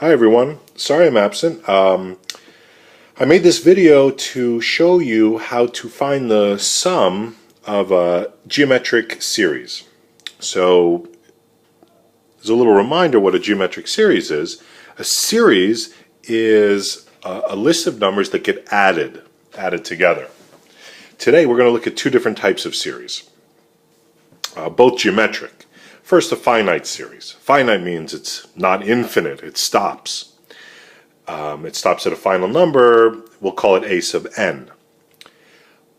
Hi everyone, sorry I'm absent. I made this video to show you how to find the sum of a geometric series. So, as a little reminder what a geometric series is, a series is a list of numbers that get added together. Today we're going to look at two different types of series, both geometric. First, a finite series. Finite means it's not infinite, it stops. It stops at a final number, we'll call it a sub n.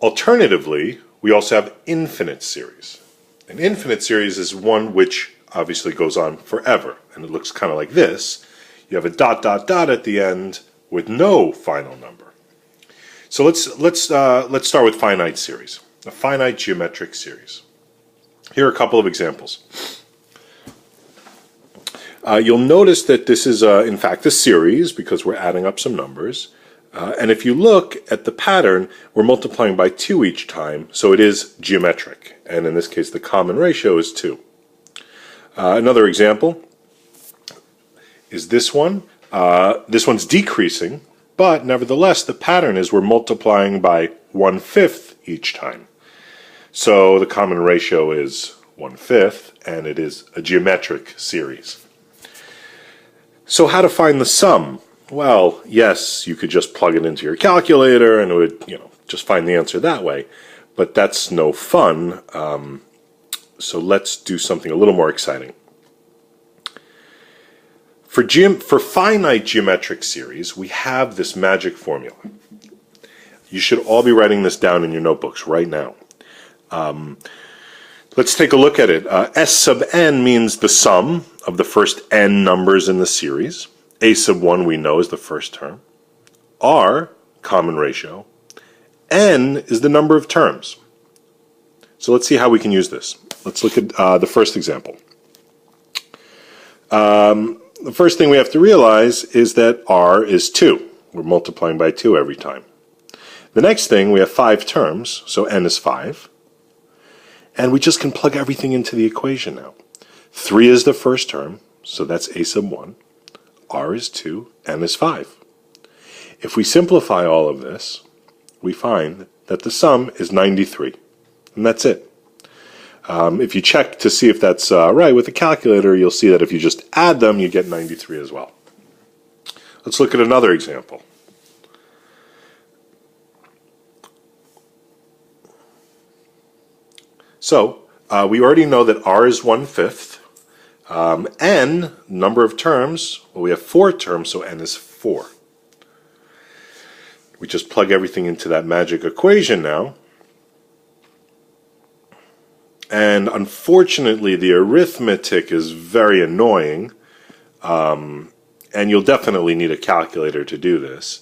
Alternatively, we also have infinite series. An infinite series is one which obviously goes on forever, and it looks kind of like this. You have a dot dot dot at the end with no final number. So let's start with finite series, a finite geometric series. Here are a couple of examples. You'll notice that this is in fact a series because we're adding up some numbers. And if you look at the pattern, we're multiplying by 2 each time, so it is geometric. And in this case, the common ratio is 2. Another example is this one. This one's decreasing, but nevertheless, the pattern is we're multiplying by 1/5 each time. So the common ratio is 1/5, and it is a geometric series. So how to find the sum? Well, yes, you could just plug it into your calculator and it would, just find the answer that way. But that's no fun. So let's do something a little more exciting. For finite geometric series, we have this magic formula. You should all be writing this down in your notebooks right now. Let's take a look at it. S sub n means the sum of the first n numbers in the series. A sub 1 we know is the first term. R, common ratio. N is the number of terms. So let's see how we can use this. Let's look at the first example. The first thing we have to realize is that R is 2. We're multiplying by 2 every time. The next thing, we have 5 terms, so n is 5. And we just can plug everything into the equation now. 3 is the first term, so that's a sub 1. R is 2, n is 5. If we simplify all of this, we find that the sum is 93. And that's it. If you check to see if that's right with the calculator, you'll see that if you just add them, you get 93 as well. Let's look at another example. So, we already know that R is 1/5. N, number of terms, well, we have 4 terms, so n is 4. We just plug everything into that magic equation now. And unfortunately, the arithmetic is very annoying. And you'll definitely need a calculator to do this.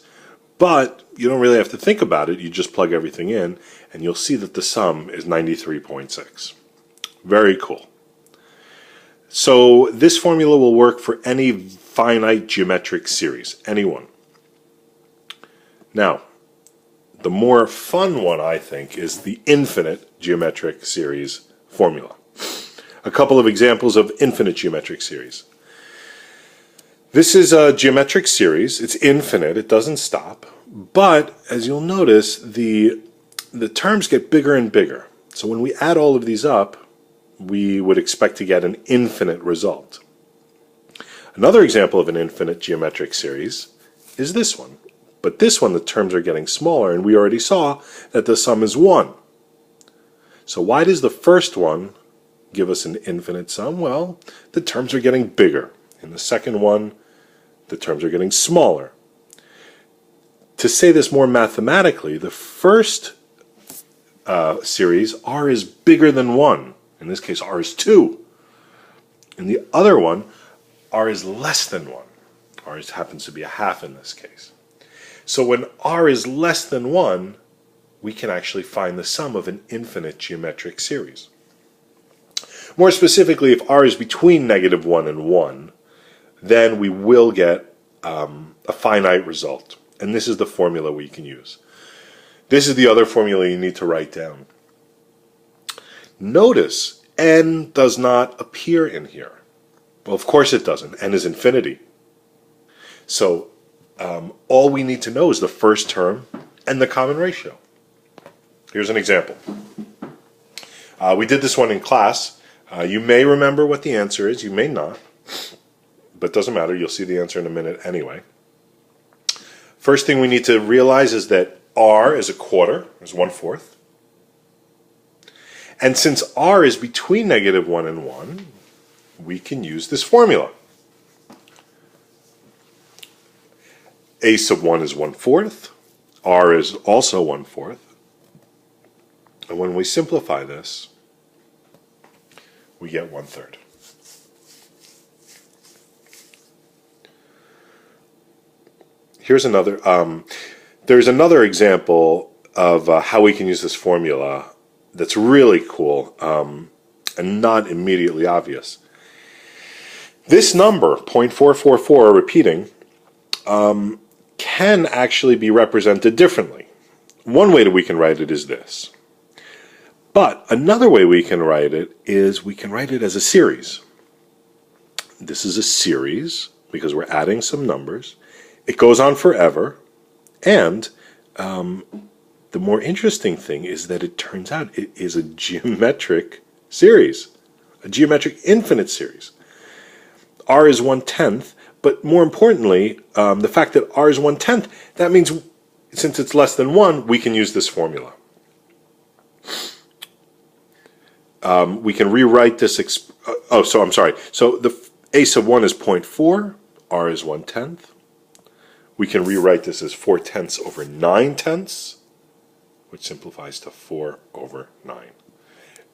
But you don't really have to think about it. You just plug everything in, and you'll see that the sum is 93.6. Very cool. So this formula will work for any finite geometric series, any one. Now, the more fun one, I think, is the infinite geometric series formula. A couple of examples of infinite geometric series. This is a geometric series. It's infinite. It doesn't stop. But, as you'll notice, the terms get bigger and bigger. So when we add all of these up, we would expect to get an infinite result. Another example of an infinite geometric series is this one. But this one, the terms are getting smaller, and we already saw that the sum is 1. So why does the first one give us an infinite sum? Well, the terms are getting bigger. In the second one, the terms are getting smaller. To say this more mathematically, the first series, R is bigger than 1. In this case, R is 2. In the other one, R is less than 1. R happens to be a half in this case. So when R is less than 1, we can actually find the sum of an infinite geometric series. More specifically, if R is between -1 and 1, then we will get a finite result. And this is the formula we can use. This is the other formula you need to write down. Notice n does not appear in here. Well, of course it doesn't. N is infinity. So all we need to know is the first term and the common ratio. Here's an example. We did this one in class. You may remember what the answer is, you may not, but it doesn't matter, you'll see the answer in a minute anyway. First thing we need to realize is that R is a quarter, is 1/4. And since R is between -1 and 1, we can use this formula. A sub 1 is 1/4, R is also 1/4, and when we simplify this, we get 1/3. Here's another, there's another example of how we can use this formula that's really cool and not immediately obvious. This number, 0.444, repeating, can actually be represented differently. One way that we can write it is this. But another way we can write it is we can write it as a series. This is a series because we're adding some numbers. It goes on forever, and the more interesting thing is that it turns out it is a geometric series, a geometric infinite series. R is 1/10, but more importantly, the fact that R is 1/10, that means since it's less than 1, we can use this formula. We can rewrite this, so the A sub 1 is 0.4, R is 1/10. We can rewrite this as 4/10 over 9/10, which simplifies to 4/9.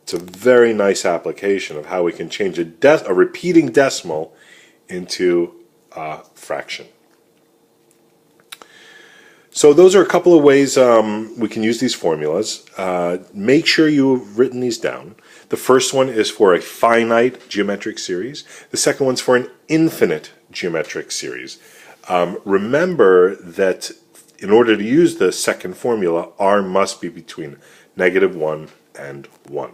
It's a very nice application of how we can change a repeating decimal into a fraction. So those are a couple of ways we can use these formulas. Make sure you've written these down. The first one is for a finite geometric series. The second one's for an infinite geometric series. Remember that in order to use the second formula, R must be between -1 and 1.